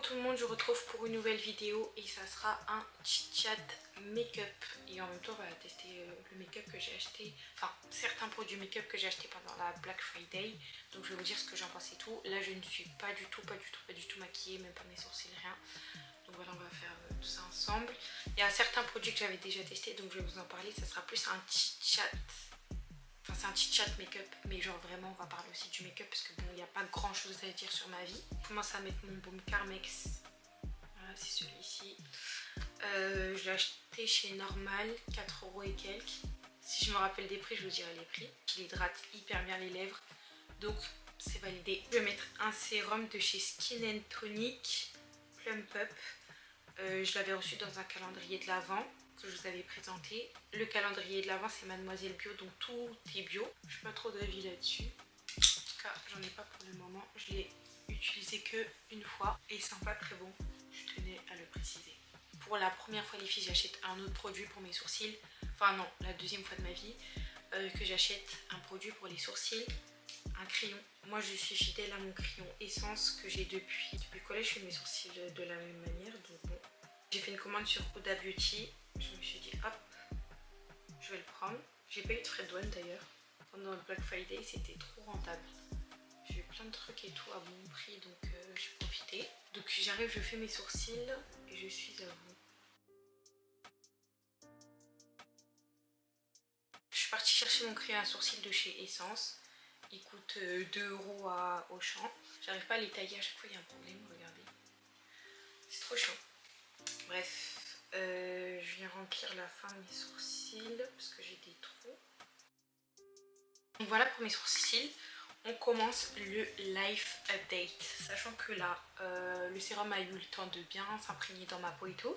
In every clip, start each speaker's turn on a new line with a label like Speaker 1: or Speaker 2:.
Speaker 1: tout le monde, je vous retrouve pour une nouvelle vidéo et ça sera un chit-chat make-up. Et en même temps on va tester le make-up que j'ai acheté, enfin certains produits make-up que j'ai acheté pendant la Black Friday. Donc je vais vous dire ce que j'en pense et tout. Là je ne suis pas du tout maquillée, même pas mes sourcils, rien. Donc voilà, on va faire tout ça ensemble. Il y a certains produits que j'avais déjà testés, donc je vais vous en parler. Ça sera plus un chit-chat. Enfin c'est un chit-chat make-up, mais genre vraiment on va parler aussi du make-up parce que bon il n'y a pas grand chose à dire sur ma vie. Je commence à mettre mon baume Carmex. Voilà, c'est celui-ci. Je l'ai acheté chez Normal, 4 € et quelques. Si je me rappelle des prix, je vous dirai les prix. Il hydrate hyper bien les lèvres, donc c'est validé. Je vais mettre un sérum de chez Skin Tonic Plump Up. Je l'avais reçu dans un calendrier de l'Avent que je vous avais présenté. Le calendrier de l'Avent c'est Mademoiselle Bio, donc tout est bio. Je n'ai pas trop d'avis là-dessus. En tout cas j'en ai pas pour le moment. Je l'ai utilisé que une fois et il sent pas très bon. Je tenais à le préciser. Pour la première fois les filles, j'achète un autre produit pour mes sourcils. Enfin non, la deuxième fois de ma vie que j'achète un produit pour les sourcils. Un crayon. Moi je suis fidèle à mon crayon Essence que j'ai depuis le collège. Je fais mes sourcils de la même manière, donc bon. J'ai fait une commande sur Huda Beauty. Je me suis dit hop, je vais le prendre. J'ai pas eu de frais de douane d'ailleurs. Pendant le Black Friday c'était trop rentable. J'ai eu plein de trucs et tout à bon prix, donc j'ai profité. Donc j'arrive, je fais mes sourcils et je suis à vous. Je suis partie chercher mon crayon à sourcils de chez Essence. Il coûte 2 € à Auchan. J'arrive pas à les tailler, à chaque fois il y a un problème, regardez. C'est trop chiant. Bref, je viens remplir la fin de mes sourcils parce que j'ai des trous. Donc voilà pour mes sourcils. On commence le Life Update. Sachant que là, le sérum a eu le temps de bien s'imprégner dans ma peau et tout.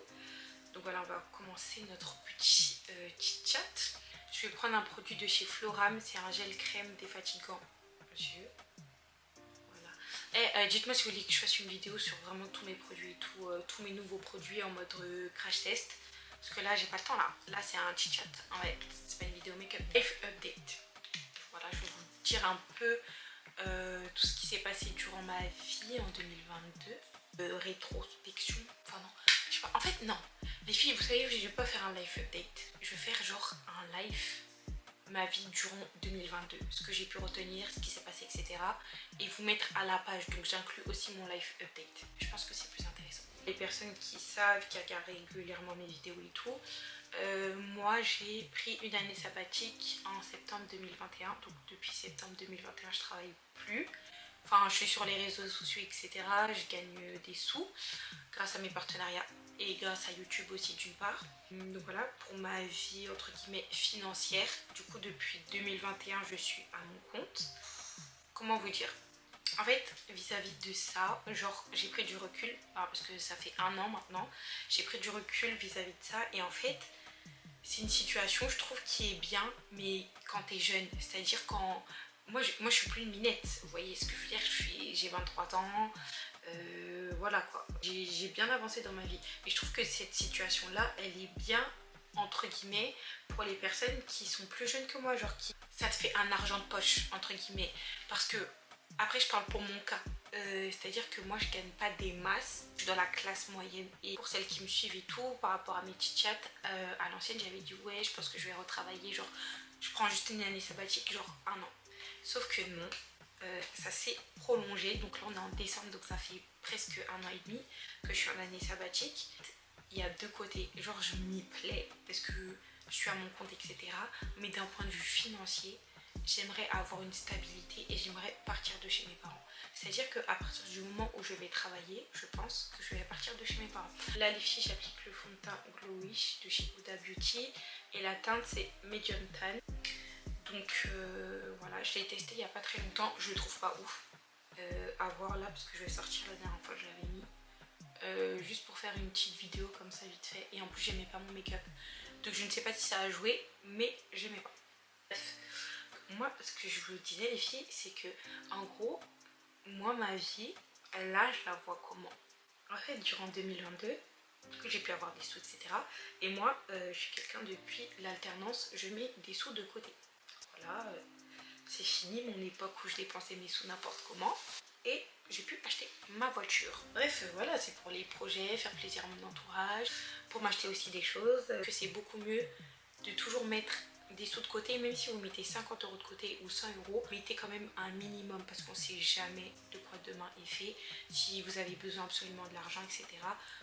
Speaker 1: Donc voilà, on va commencer notre petit chit-chat. Je vais prendre un produit de chez Floram, c'est un gel crème défatigant yeux. Voilà. Et dites-moi si vous voulez que je fasse une vidéo sur vraiment tous mes produits et tout, tous mes nouveaux produits en mode crash test. Parce que là, j'ai pas le temps là. Là, c'est un chit-chat. En fait, c'est pas une vidéo make-up. Life Update. Voilà, je vais vous dire un peu tout ce qui s'est passé durant ma vie en 2022. Rétrospection. Enfin non, je sais pas. En fait, non. Les filles, vous savez, je vais pas faire un life update. Je vais faire genre un life, ma vie durant 2022. Ce que j'ai pu retenir, ce qui s'est passé, etc. Et vous mettre à la page. Donc j'inclus aussi mon life update. Je pense que c'est plus intéressant. Les personnes qui savent, qui regardent régulièrement mes vidéos et tout, moi j'ai pris une année sabbatique en septembre 2021. Donc depuis septembre 2021, je travaille plus. Enfin, je suis sur les réseaux sociaux, etc. Je gagne des sous grâce à mes partenariats et grâce à YouTube aussi d'une part. Donc voilà, pour ma vie entre guillemets financière. Du coup, depuis 2021, je suis à mon compte. Comment vous dire? En fait, vis-à-vis de ça, genre j'ai pris du recul, parce que ça fait 1 an maintenant. J'ai pris du recul vis-à-vis de ça et en fait, c'est une situation, je trouve, qui est bien, mais quand t'es jeune, c'est-à-dire quand... Moi je suis plus une minette, vous voyez ce que je veux dire, j'ai 23 ans, voilà quoi. J'ai bien avancé dans ma vie. Et je trouve que cette situation-là, elle est bien, entre guillemets, pour les personnes qui sont plus jeunes que moi, genre qui... Ça te fait un argent de poche, entre guillemets. Parce que, après je parle pour mon cas, c'est-à-dire que moi je gagne pas des masses, je suis dans la classe moyenne. Et pour celles qui me suivent et tout, par rapport à mes chit-chats, à l'ancienne j'avais dit ouais, je pense que je vais retravailler, genre je prends juste une année sabbatique, genre 1 an. Sauf que non, ça s'est prolongé. Donc là on est en décembre, donc ça fait presque 1 an et demi que je suis en année sabbatique. Il y a 2 côtés, genre je m'y plais parce que je suis à mon compte, etc. Mais d'un point de vue financier, j'aimerais avoir une stabilité et j'aimerais partir de chez mes parents. C'est-à-dire qu'à partir du moment où je vais travailler, je pense que je vais partir de chez mes parents. Là les filles, j'applique le fond de teint Glowish de chez Huda Beauty et la teinte c'est Medium Tan. Donc voilà, je l'ai testé il n'y a pas très longtemps, je le trouve pas ouf. À voir là parce que je vais sortir la dernière fois que je l'avais mis. Juste pour faire une petite vidéo comme ça vite fait. Et en plus j'aimais pas mon make-up. Donc je ne sais pas si ça a joué, mais j'aimais pas. Bref, moi ce que je vous disais les filles, c'est que en gros, moi ma vie, là je la vois comment? En fait durant 2022, que j'ai pu avoir des sous, etc. Et moi je suis quelqu'un depuis l'alternance, je mets des sous de côté. Voilà, c'est fini mon époque où je dépensais mes sous n'importe comment. et j'ai pu acheter ma voiture. Bref, voilà, c'est pour les projets, faire plaisir à mon entourage, pour m'acheter aussi des choses, que c'est beaucoup mieux de toujours mettre des sous de côté, même si vous mettez 50 € de côté ou 100 €, mettez quand même un minimum parce qu'on sait jamais de quoi demain est fait. Si vous avez besoin absolument de l'argent, etc.,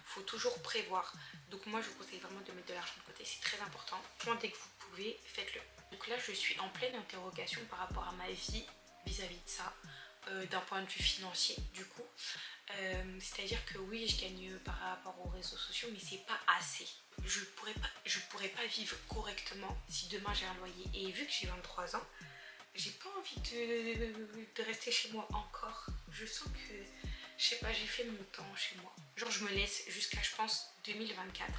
Speaker 1: faut toujours prévoir. Donc moi je vous conseille vraiment de mettre de l'argent de côté, c'est très important. Franchement, dès que vous pouvez, faites-le. Donc là je suis en pleine interrogation par rapport à ma vie vis-à-vis de ça, d'un point de vue financier du coup. C'est-à-dire que oui, je gagne par rapport aux réseaux sociaux, mais c'est pas assez. Je pourrais pas vivre correctement si demain j'ai un loyer. Et vu que j'ai 23 ans, j'ai pas envie de rester chez moi encore. Je sens que, je sais pas, j'ai fait mon temps chez moi. Genre je me laisse jusqu'à, je pense, 2024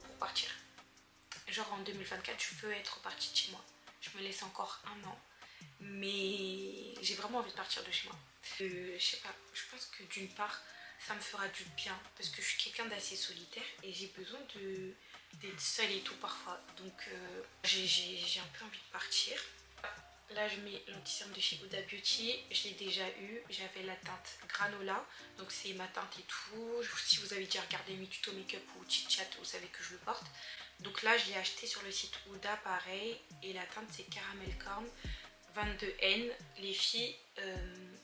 Speaker 1: pour partir. Genre en 2024, je veux être partie de chez moi. Je me laisse encore un an. Mais j'ai vraiment envie de partir de chez moi. Je sais pas, je pense que d'une part, ça me fera du bien parce que je suis quelqu'un d'assez solitaire et j'ai besoin d'être seule et tout parfois. Donc j'ai un peu envie de partir. Là, je mets l'anti-cerne de chez Huda Beauty. Je l'ai déjà eu. J'avais la teinte Granola. Donc c'est ma teinte et tout. Si vous avez déjà regardé mes tutos make-up ou chit chat, vous savez que je le porte. Donc là, je l'ai acheté sur le site Huda, pareil. Et la teinte, c'est Caramel Corn 22N. Les filles,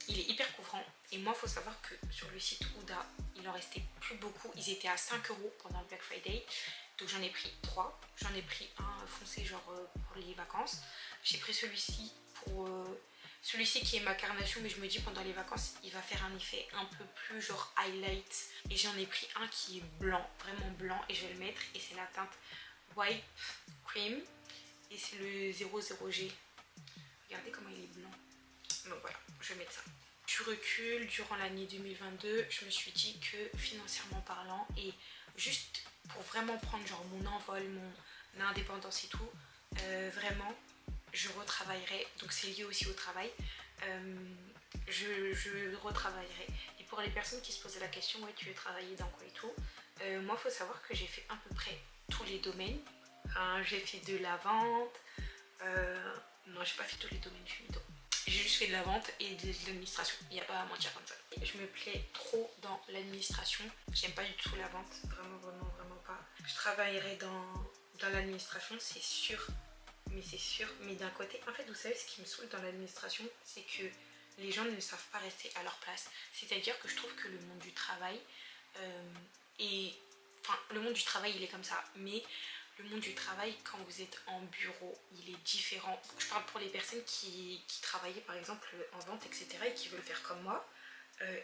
Speaker 1: il est hyper couvrant. Et moi, il faut savoir que sur le site Huda, il en restait plus beaucoup. Ils étaient à 5 € pendant le Black Friday. Donc j'en ai pris 3. J'en ai pris un foncé genre pour les vacances. J'ai pris celui-ci pour celui-ci qui est ma carnation, mais je me dis pendant les vacances il va faire un effet un peu plus genre highlight. Et j'en ai pris un qui est blanc, vraiment blanc, et je vais le mettre. Et c'est la teinte White Cream et c'est le 00G. Regardez comment il est blanc. Donc voilà, je vais mettre ça. Du recul, durant l'année 2022, je me suis dit que financièrement parlant et juste pour vraiment prendre genre mon envol, mon indépendance et tout, vraiment je retravaillerai. Donc c'est lié aussi au travail. Je retravaillerai. Et pour les personnes qui se posaient la question, ouais, tu veux travailler dans quoi et tout, moi il faut savoir que j'ai fait à peu près tous les domaines. J'ai fait de la vente, non, j'ai pas fait tous les domaines, je suis mytho. J'ai juste fait de la vente et de l'administration, il n'y a pas à mentir comme ça. Je me plais trop dans l'administration, j'aime pas du tout la vente, vraiment pas. Je travaillerai dans l'administration, c'est sûr, mais d'un côté, en fait vous savez ce qui me saoule dans l'administration, c'est que les gens ne savent pas rester à leur place. C'est-à-dire que je trouve que le monde du travail enfin le monde du travail il est comme ça, mais le monde du travail, quand vous êtes en bureau, il est différent. Je parle pour les personnes qui travaillaient par exemple en vente, etc. et qui veulent faire comme moi.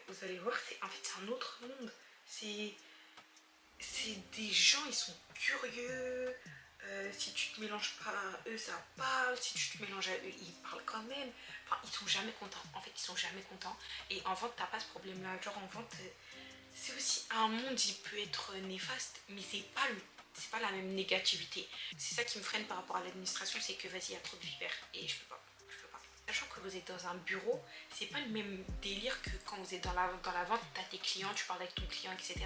Speaker 1: Vous allez voir, en fait c'est un autre monde. C'est des gens, ils sont curieux. Si tu te mélanges pas à eux, ça parle. Si tu te mélanges à eux, ils parlent quand même. Enfin, ils sont jamais contents. En fait, ils sont jamais contents. Et en vente, t'as pas ce problème-là. Genre en vente, c'est aussi un monde, il peut être néfaste, mais c'est pas la même négativité. C'est ça qui me freine par rapport à l'administration, c'est que vas-y, il y a trop de vipères et je peux pas. Sachant que vous êtes dans un bureau, c'est pas le même délire que quand vous êtes dans la vente, t'as tes clients, tu parles avec ton client, etc.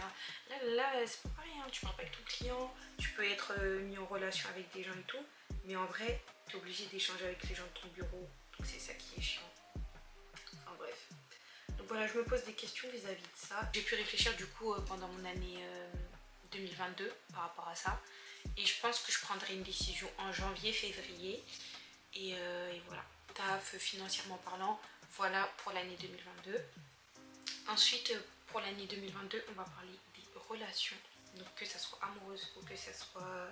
Speaker 1: Là c'est pas pareil, hein. Tu parles pas avec ton client, tu peux être mis en relation avec des gens et tout, mais en vrai, t'es obligé d'échanger avec les gens de ton bureau, donc c'est ça qui est chiant. Enfin bref. Donc voilà, je me pose des questions vis-à-vis de ça. J'ai pu réfléchir du coup pendant mon année 2022 par rapport à ça. Et je pense que je prendrai une décision en janvier, février. Et voilà. Taf, financièrement parlant, voilà pour l'année 2022. Ensuite, pour l'année 2022, on va parler des relations. Donc que ça soit amoureuse ou que ça soit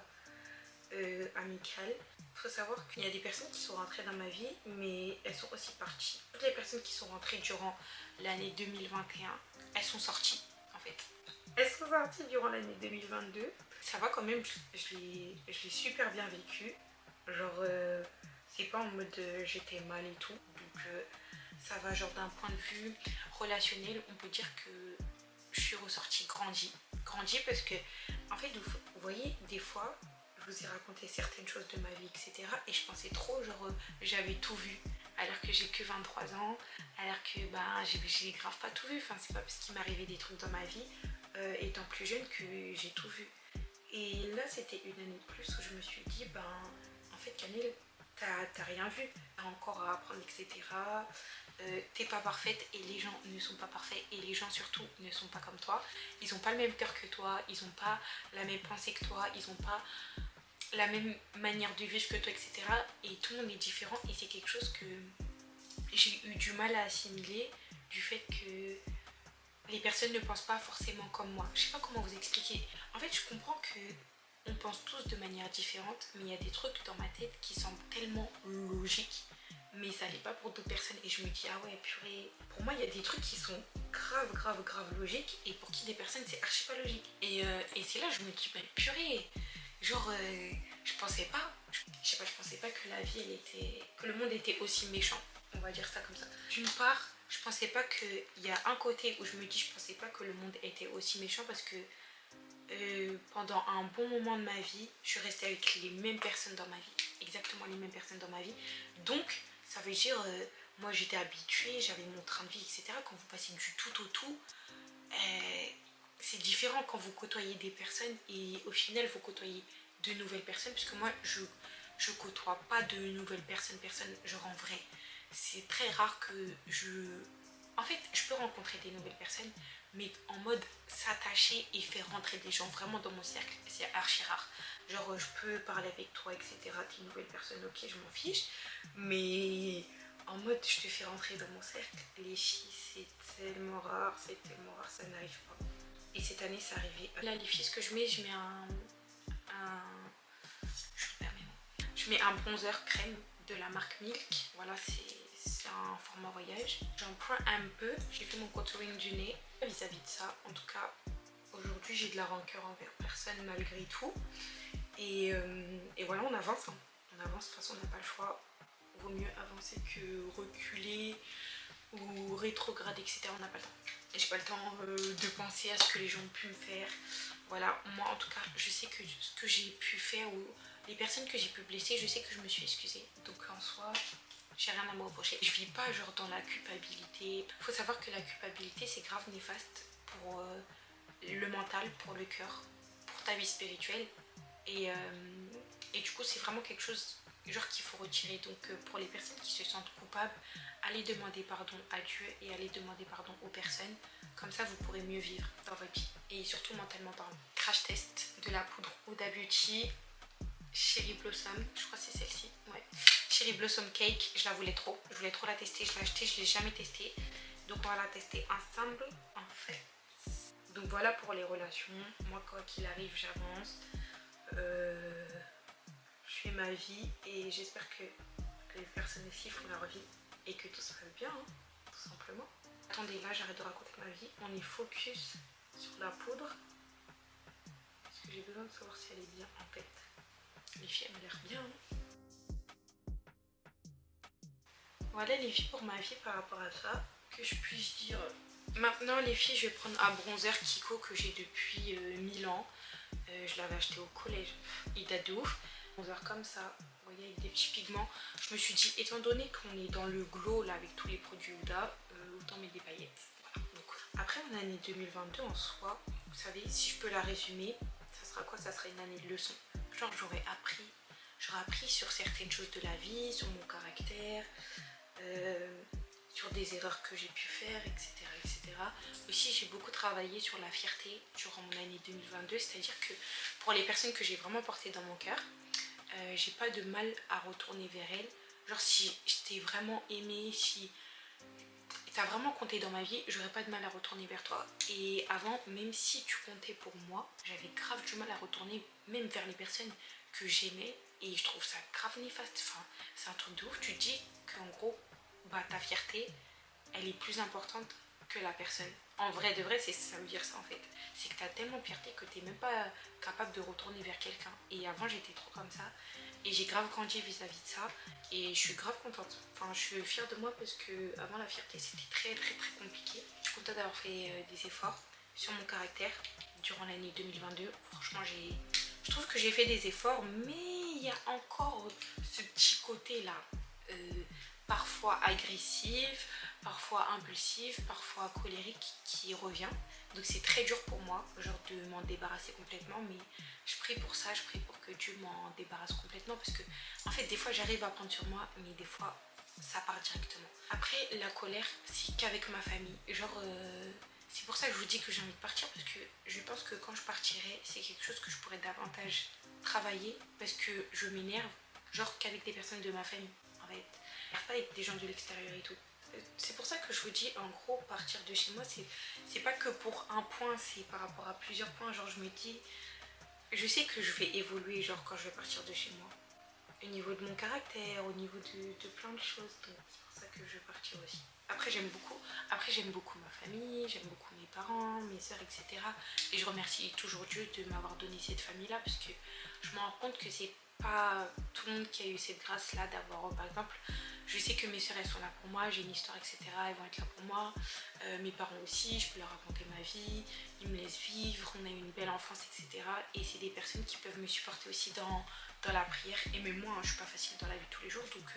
Speaker 1: amicale. Il faut savoir qu'il y a des personnes qui sont rentrées dans ma vie, mais elles sont aussi parties. Toutes les personnes qui sont rentrées durant l'année 2021, elles sont sorties en fait. Elles sont sorties durant l'année 2022. Ça va quand même, je l'ai super bien vécu. Genre, c'est pas en mode j'étais mal et tout. Donc, ça va, genre d'un point de vue relationnel, on peut dire que je suis ressortie grandie. Grandie parce que, en fait, vous voyez, des fois, je vous ai raconté certaines choses de ma vie, etc. Et je pensais trop, genre, j'avais tout vu. Alors que j'ai que 23 ans, alors que j'ai grave pas tout vu. Enfin, c'est pas parce qu'il m'arrivait des trucs dans ma vie, étant plus jeune, que j'ai tout vu. Et là, c'était une année de plus où je me suis dit, en fait, Camille, t'as rien vu, t'as encore à apprendre, etc. T'es pas parfaite et les gens ne sont pas parfaits et les gens surtout ne sont pas comme toi. Ils ont pas le même cœur que toi, ils ont pas la même pensée que toi, ils ont pas la même manière de vivre que toi, etc. Et tout le monde est différent et c'est quelque chose que j'ai eu du mal à assimiler, du fait que les personnes ne pensent pas forcément comme moi. Je sais pas comment vous expliquer. En fait, je comprends que on pense tous de manière différente, mais il y a des trucs dans ma tête qui semblent tellement logiques, mais ça l'est pas pour d'autres personnes. Et je me dis, ah ouais, purée. Pour moi, il y a des trucs qui sont grave logiques, et pour qui des personnes, c'est archi pas logique. Et c'est là, je me dis, bah purée. Genre, je pensais pas, je sais pas, je pensais pas que la vie, que le monde était aussi méchant. On va dire ça comme ça. D'une part, je pensais pas qu'il y a un côté où je me dis, je pensais pas que le monde était aussi méchant parce que pendant un bon moment de ma vie, je suis restée avec les mêmes personnes dans ma vie, exactement les mêmes personnes dans ma vie. Donc, ça veut dire, moi j'étais habituée, j'avais mon train de vie, etc. Quand vous passez du tout au tout, c'est différent quand vous côtoyez des personnes et au final vous côtoyez de nouvelles personnes, puisque moi je côtoie pas de nouvelles personnes, genre en vrai. C'est très rare que En fait, je peux rencontrer des nouvelles personnes, mais en mode s'attacher et faire rentrer des gens vraiment dans mon cercle, c'est archi rare. Genre, je peux parler avec toi, etc. Des nouvelles personnes, ok, je m'en fiche. Mais en mode, je te fais rentrer dans mon cercle. Les filles, c'est tellement rare, ça n'arrive pas. Et cette année, c'est arrivé. Là, les filles, ce que je mets je mets un bronzer crème de la marque Milk. Voilà, c'est un format voyage. J'en prends un peu. J'ai fait mon contouring du nez. Vis-à-vis de ça, en tout cas, aujourd'hui, j'ai de la rancœur envers personne malgré tout. Et voilà, on avance. Hein. On avance, de toute façon, on n'a pas le choix. Vaut mieux avancer que reculer ou rétrograder, etc. On n'a pas le temps. Et j'ai pas le temps de penser à ce que les gens ont pu me faire. Voilà, moi en tout cas, je sais que ce que j'ai pu faire ou les personnes que j'ai pu blesser, je sais que je me suis excusée. Donc en soi, j'ai rien à me reprocher. Je vis pas genre dans la culpabilité. Faut savoir que la culpabilité, c'est grave néfaste pour le mental, pour le cœur, pour ta vie spirituelle. Et du coup, c'est vraiment quelque chose genre qu'il faut retirer. Donc pour les personnes qui se sentent coupables, allez demander pardon à Dieu et allez demander pardon aux personnes. Comme ça, vous pourrez mieux vivre dans votre vie. Et surtout mentalement parlant. Crash test de la poudre Huda Beauty Cherry Blossom, je crois que c'est celle-ci. Ouais. Cherry Blossom Cake, je la voulais trop. Je voulais trop la tester, je l'ai achetée, je ne l'ai jamais testée. Donc on va la tester ensemble en fait. Donc voilà pour les relations. Moi, quoi qu'il arrive, j'avance. Je fais ma vie et j'espère que les personnes ici font leur vie et que tout se passe bien, hein, tout simplement. Attendez, là j'arrête de raconter ma vie. On est focus sur la poudre parce que j'ai besoin de savoir si elle est bien en fait. Les filles, elles m'ont l'air bien. Hein. Voilà les filles pour ma vie par rapport à ça. Que je puisse dire. Maintenant les filles, je vais prendre un bronzer Kiko que j'ai depuis 1000 ans. Je l'avais acheté au collège. Il date de ouf. Bronzer comme ça, vous voyez, avec des petits pigments. Je me suis dit, étant donné qu'on est dans le glow là avec tous les produits Huda, autant mettre des paillettes. Voilà. Donc, après mon année 2022 en soi, vous savez, si je peux la résumer, ça sera quoi? Ça sera une année de leçons. Genre j'aurais appris sur certaines choses de la vie, sur mon caractère, sur des erreurs que j'ai pu faire, etc. etc. Aussi, j'ai beaucoup travaillé sur la fierté durant mon année 2022, c'est-à-dire que pour les personnes que j'ai vraiment portées dans mon cœur, j'ai pas de mal à retourner vers elles. Genre si je t'ai vraiment aimé, si t'as vraiment compté dans ma vie, j'aurais pas de mal à retourner vers toi. Et avant, même si tu comptais pour moi, j'avais grave du mal à retourner même vers les personnes que j'aimais. Et je trouve ça grave néfaste. Enfin, c'est un truc de ouf. Tu te dis qu'en gros, bah, ta fierté, elle est plus importante que la personne. En vrai de vrai, c'est ça veut dire ça en fait. C'est que t'as tellement de fierté que t'es même pas capable de retourner vers quelqu'un. Et avant, j'étais trop comme ça. Et j'ai grave grandi vis-à-vis de ça. Et je suis grave contente. Enfin, je suis fière de moi parce que avant la fierté, c'était très compliqué. Je suis contente d'avoir fait des efforts sur mon caractère durant l'année 2022. Franchement, je trouve que j'ai fait des efforts, mais il y a encore ce petit côté là. parfois agressive, parfois impulsive, parfois colérique qui revient. Donc c'est très dur pour moi, genre de m'en débarrasser complètement, mais je prie pour ça, je prie pour que Dieu m'en débarrasse complètement parce que en fait des fois j'arrive à prendre sur moi, mais des fois ça part directement. Après la colère, c'est qu'avec ma famille, genre c'est pour ça que je vous dis que j'ai envie de partir parce que je pense que quand je partirai, c'est quelque chose que je pourrais davantage travailler parce que je m'énerve genre qu'avec des personnes de ma famille en fait, pas avec des gens de l'extérieur et tout. C'est pour ça que je vous dis en gros partir de chez moi c'est pas que pour un point, c'est par rapport à plusieurs points. Genre je me dis, je sais que je vais évoluer genre quand je vais partir de chez moi au niveau de mon caractère, au niveau de plein de choses, donc c'est pour ça que je vais partir aussi. Après j'aime beaucoup ma famille, j'aime beaucoup mes parents, mes soeurs, etc. Et je remercie toujours Dieu de m'avoir donné cette famille là parce que je me rends compte que c'est pas tout le monde qui a eu cette grâce là d'avoir, par exemple, je sais que mes soeurs elles sont là pour moi, j'ai une histoire, etc. Elles vont être là pour moi, mes parents aussi, je peux leur raconter ma vie, ils me laissent vivre, on a eu une belle enfance, etc. Et c'est des personnes qui peuvent me supporter aussi dans la prière. Et même moi, je suis pas facile dans la vie de tous les jours, donc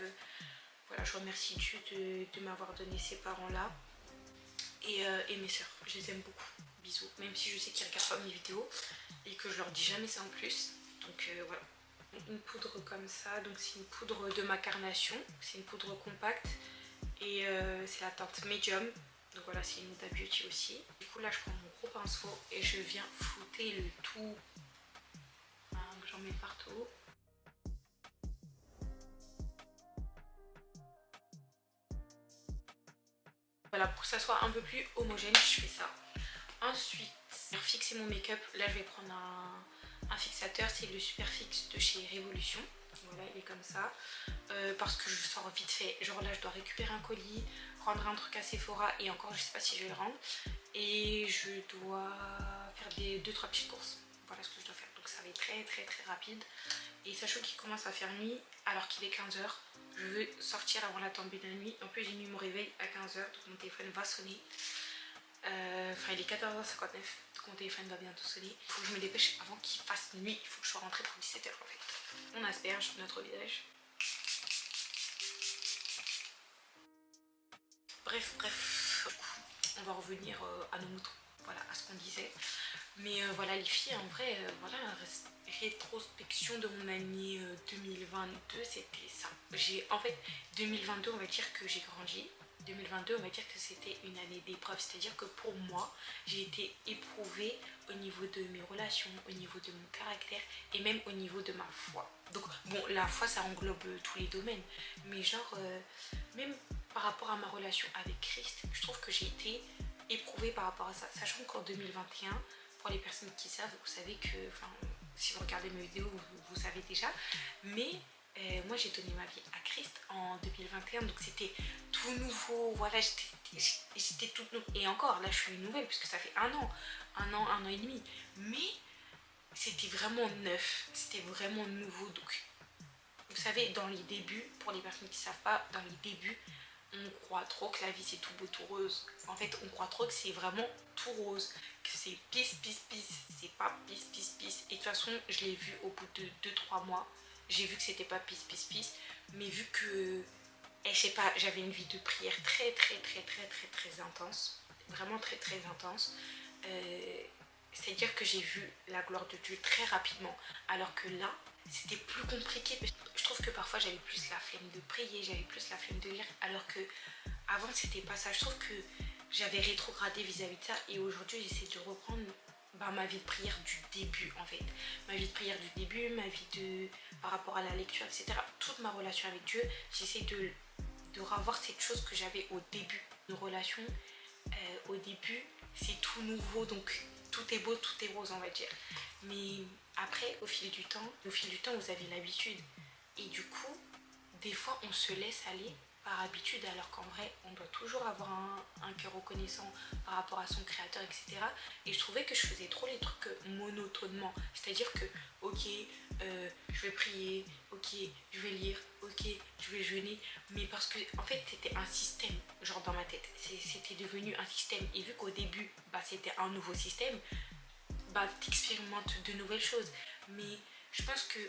Speaker 1: voilà, je remercie Dieu de m'avoir donné ces parents là et mes soeurs, je les aime beaucoup. Bisous, même si je sais qu'ils regardent pas mes vidéos et que je leur dis jamais ça en plus. Donc voilà, une poudre comme ça, donc c'est une poudre de ma carnation, c'est une poudre compacte et c'est la teinte médium. Donc voilà, c'est une Huda Beauty aussi. Du coup là je prends mon gros pinceau et je viens flouter le tout. J'en mets partout. Voilà, pour que ça soit un peu plus homogène, je fais ça. Ensuite, pour fixer mon make-up, là je vais prendre un fixateur, c'est le Super Fix de chez Révolution. Voilà, il est comme ça. Parce que je sors vite fait. Genre là, je dois récupérer un colis, rendre un truc à Sephora et encore, je sais pas si je vais le rendre. Et je dois faire 2-3 petites courses. Voilà ce que je dois faire. Donc ça va être très rapide. Et sachant qu'il commence à faire nuit alors qu'il est 15 h, je veux sortir avant la tombée de la nuit. En plus j'ai mis mon réveil à 15 h, donc mon téléphone va sonner. Enfin il est 14h59, donc mon téléphone va bientôt sonner. Il faut que je me dépêche avant qu'il fasse nuit, il faut que je sois rentrée pour 17 h en fait. On asperge notre visage. Bref, on va revenir à nos moutons, voilà, à ce qu'on disait. Mais voilà les filles, en vrai, voilà, rétrospection de mon année 2022, c'était ça. En fait, 2022, on va dire que j'ai grandi. 2022, on va dire que c'était une année d'épreuve. C'est-à-dire que pour moi, j'ai été éprouvée au niveau de mes relations, au niveau de mon caractère et même au niveau de ma foi. Donc, bon, la foi, ça englobe tous les domaines. Mais genre, même par rapport à ma relation avec Christ, je trouve que j'ai été éprouvée par rapport à ça. Sachant qu'en 2021, pour les personnes qui savent, vous savez que, enfin, si vous regardez mes vidéos, vous savez déjà. Mais moi, j'ai donné ma vie à Christ en 2021, donc c'était tout nouveau. Voilà, j'étais toute nouvelle. Et encore, là, je suis nouvelle, puisque ça fait un an et demi. Mais c'était vraiment neuf, c'était vraiment nouveau. Donc, vous savez, dans les débuts, pour les personnes qui ne savent pas, dans les débuts, on croit trop que la vie c'est tout beau, tout rose. En fait, on croit trop que c'est vraiment tout rose, que c'est peace. C'est pas peace. Et de toute façon, je l'ai vu au bout de 2-3 mois. J'ai vu que c'était pas peace. Mais vu que, je sais pas, j'avais une vie de prière très intense. Vraiment très intense. C'est-à-dire que j'ai vu la gloire de Dieu très rapidement. Alors que là, c'était plus compliqué. Je trouve que parfois j'avais plus la flemme de prier, j'avais plus la flemme de lire. Alors que avant c'était pas ça. Je trouve que j'avais rétrogradé vis-à-vis de ça. Et aujourd'hui j'essaie de reprendre ma vie de prière du début en fait. Ma vie de prière du début, ma vie par rapport à la lecture, etc. Toute ma relation avec Dieu, j'essaie de revoir cette chose que j'avais au début. Une relation, au début, c'est tout nouveau, donc tout est beau, tout est rose, on va dire. Mais après, au fil du temps, vous avez l'habitude. Et du coup, des fois, on se laisse aller par habitude, alors qu'en vrai, on doit toujours avoir un cœur reconnaissant par rapport à son créateur, etc. Et je trouvais que je faisais trop les trucs monotonement. C'est-à-dire que, ok, je vais prier, ok, je vais lire, ok, je vais jeûner. Mais parce que, en fait, c'était un système, genre dans ma tête. C'était devenu un système. Et vu qu'au début, c'était un nouveau système, t'expérimentes de nouvelles choses. Mais je pense que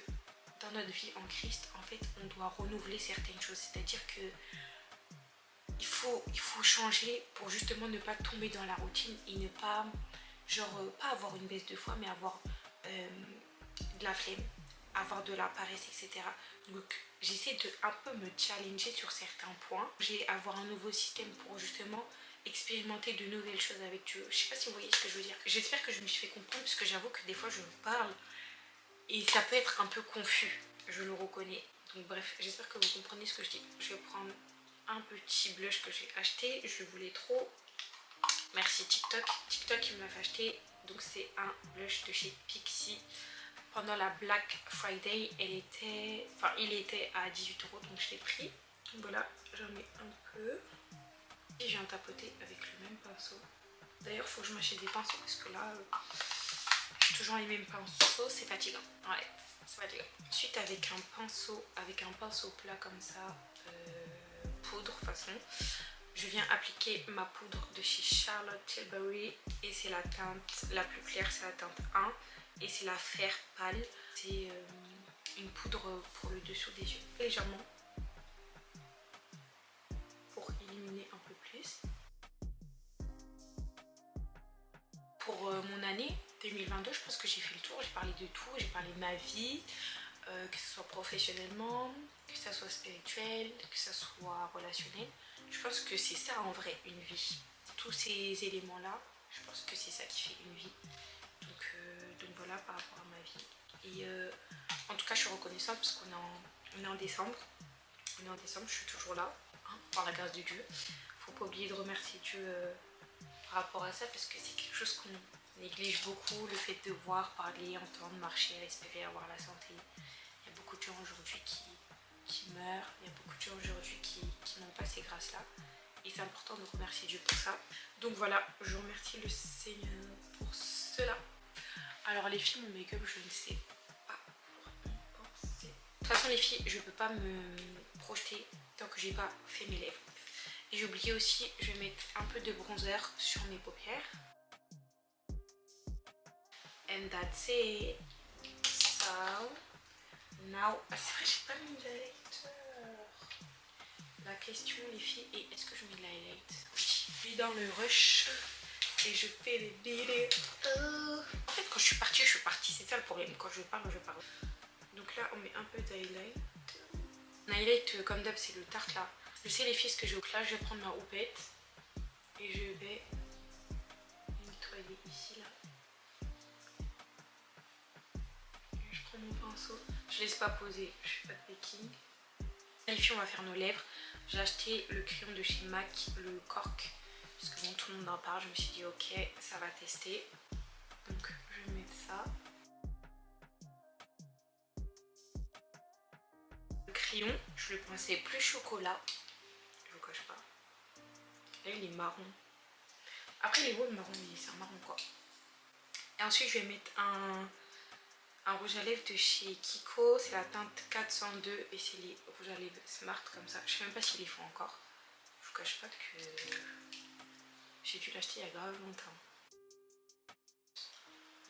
Speaker 1: dans notre vie en Christ, en fait, on doit renouveler certaines choses. C'est-à-dire que il faut changer pour justement ne pas tomber dans la routine et ne pas, genre, pas avoir une baisse de foi, mais avoir de la flemme, avoir de la paresse, etc. Donc j'essaie de un peu me challenger sur certains points. J'ai avoir un nouveau système pour justement expérimenter de nouvelles choses avec Dieu. Je sais pas si vous voyez ce que je veux dire. J'espère que je me suis fait comprendre, parce que j'avoue que des fois je vous parle et ça peut être un peu confus, je le reconnais. Donc bref, j'espère que vous comprenez ce que je dis. Je vais prendre un petit blush que j'ai acheté, je voulais trop. Merci TikTok. TikTok il me l'a fait acheter. Donc c'est un blush de chez Pixi. Pendant la Black Friday, il était à 18 €, donc je l'ai pris. Voilà, j'en mets un peu. Et je viens tapoter avec le même pinceau. D'ailleurs, il faut que je m'achète des pinceaux parce que là, j'ai toujours les mêmes pinceaux, c'est fatigant. Ouais, c'est fatigant. Ensuite, avec un pinceau plat comme ça, poudre façon, je viens appliquer ma poudre de chez Charlotte Tilbury et c'est la teinte la plus claire, c'est la teinte 1 et c'est la fer pâle. C'est une poudre pour le dessous des yeux, légèrement, pour illuminer un peu plus. Pour mon année 2022, je pense que j'ai fait le tour, j'ai parlé de tout, j'ai parlé de ma vie, que ce soit professionnellement, que ce soit spirituel, que ce soit relationnel. Je pense que c'est ça en vrai une vie. Tous ces éléments-là, je pense que c'est ça qui fait une vie. Donc voilà par rapport à ma vie. Et en tout cas, je suis reconnaissante parce qu'on est en décembre. On est en décembre, je suis toujours là, hein, par la grâce de Dieu. Faut pas oublier de remercier Dieu par rapport à ça, parce que c'est quelque chose qu'on néglige beaucoup, le fait de voir, parler, entendre, marcher, respirer, avoir la santé. Il y a beaucoup de gens aujourd'hui qui meurent, il y a beaucoup de gens aujourd'hui qui n'ont pas ces grâces-là. Et c'est important de remercier Dieu pour ça. Donc voilà, je remercie le Seigneur pour cela. Alors les filles, mon make-up, je ne sais pas quoi en penser. De toute façon les filles, je ne peux pas me projeter tant que j'ai pas fait mes lèvres. Et j'ai oublié aussi, je vais mettre un peu de bronzer sur mes paupières. And that's it. So, now... Ah, c'est vrai, j'ai pas mis d'highlighter. La question, les filles, est est-ce que je mets de l'highlight? Oui. Je suis dans le rush et je fais des vidéos. En fait, quand je suis partie, c'est ça le problème. Quand je parle, je parle. Donc là, on met un peu d'highlight. Highlight, comme d'hab, c'est le Tarte là. Je sais les filles ce que j'ai. Donc là, je vais prendre ma houppette et je vais nettoyer ici là. Je prends mon pinceau. Je laisse pas poser, je fais pas de baking. Les filles, on va faire nos lèvres. J'ai acheté le crayon de chez MAC, le Cork, parce que bon, tout le monde en parle. Je me suis dit ok, ça va tester. Donc je vais mettre ça. Le crayon, je le pensais plus chocolat. Je vous cache pas. Là il est marron. Après il est beau le marron, mais c'est un marron quoi. Et ensuite je vais mettre un rouge à lèvres de chez Kiko. C'est la teinte 402 et c'est les rouges à lèvres Smart comme ça. Je sais même pas s'ils les font encore. Je vous cache pas que j'ai dû l'acheter il y a grave longtemps.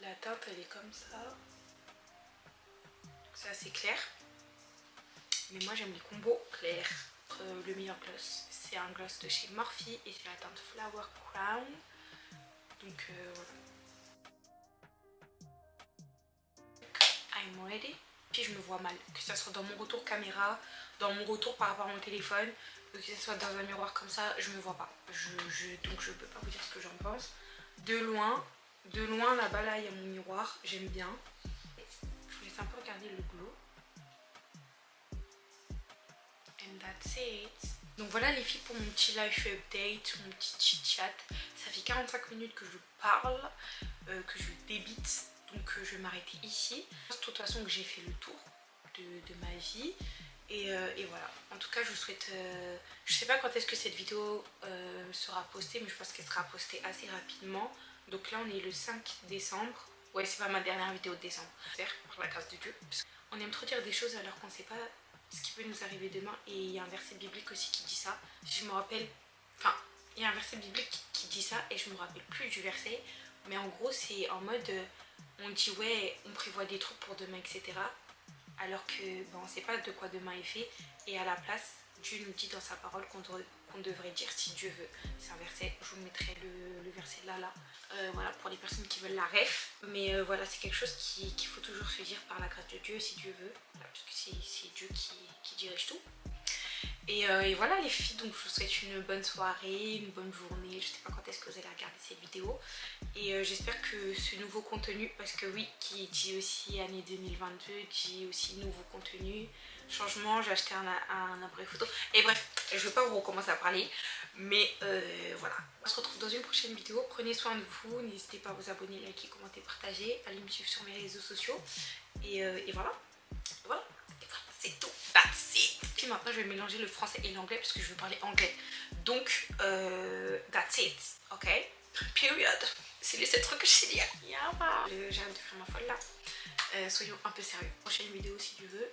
Speaker 1: La teinte elle est comme ça. C'est assez clair. Mais moi j'aime les combos clairs. Le meilleur gloss, c'est un gloss de chez Morphe et c'est la teinte Flower Crown. Donc voilà. I'm ready. Puis je me vois mal, que ce soit dans mon retour caméra, dans mon retour par rapport à mon téléphone, que ce soit dans un miroir comme ça, je me vois pas. Donc je peux pas vous dire ce que j'en pense. De loin là-bas là il y a mon miroir, j'aime bien. Je vous laisse un peu regarder le glow. And that's it. Donc voilà les filles pour mon petit life update, mon petit chit chat. Ça fait 45 minutes que je parle, que je débite. Donc je vais m'arrêter ici. De toute façon que j'ai fait le tour de ma vie. Et voilà. En tout cas je vous souhaite... je sais pas quand est-ce que cette vidéo sera postée, mais je pense qu'elle sera postée assez rapidement. Donc là on est le 5 décembre. Ouais, c'est pas ma dernière vidéo de décembre. J'espère, par la grâce de Dieu. On aime trop dire des choses alors qu'on sait pas ce qui peut nous arriver demain. Et il y a un verset biblique aussi qui dit ça. Si je me rappelle... Enfin, il y a un verset biblique qui dit ça et je me rappelle plus du verset. Mais en gros c'est en mode... on dit ouais, on prévoit des trucs pour demain, etc. alors que on ne sait pas de quoi demain est fait. Et à la place, Dieu nous dit dans sa parole qu'on devrait dire si Dieu veut. C'est un verset, je vous mettrai le verset là. Voilà, pour les personnes qui veulent la ref. Mais voilà, c'est quelque chose qu'il faut toujours se dire par la grâce de Dieu, si Dieu veut. Voilà, parce que c'est Dieu qui dirige tout. Et voilà les filles, donc je vous souhaite une bonne soirée, une bonne journée. Je sais pas quand est-ce que vous allez regarder cette vidéo. Et j'espère que ce nouveau contenu, parce que oui, qui dit aussi année 2022, dit aussi nouveau contenu, changement, j'ai acheté un appareil photo. Et bref, je vais pas vous recommencer à parler. Mais voilà, on se retrouve dans une prochaine vidéo. Prenez soin de vous, n'hésitez pas à vous abonner, liker, commenter, partager, allez me suivre sur mes réseaux sociaux. Et voilà, voilà, c'est tout, that's it. Puis maintenant je vais mélanger le français et l'anglais parce que je veux parler anglais. Donc that's it, ok? Period. C'est les 7 trucs que je sais dire. J'arrête de faire ma folle là. Soyons un peu sérieux. Prochaine vidéo si tu veux.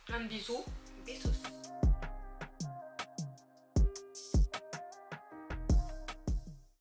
Speaker 1: Plein de bisous. Bisous.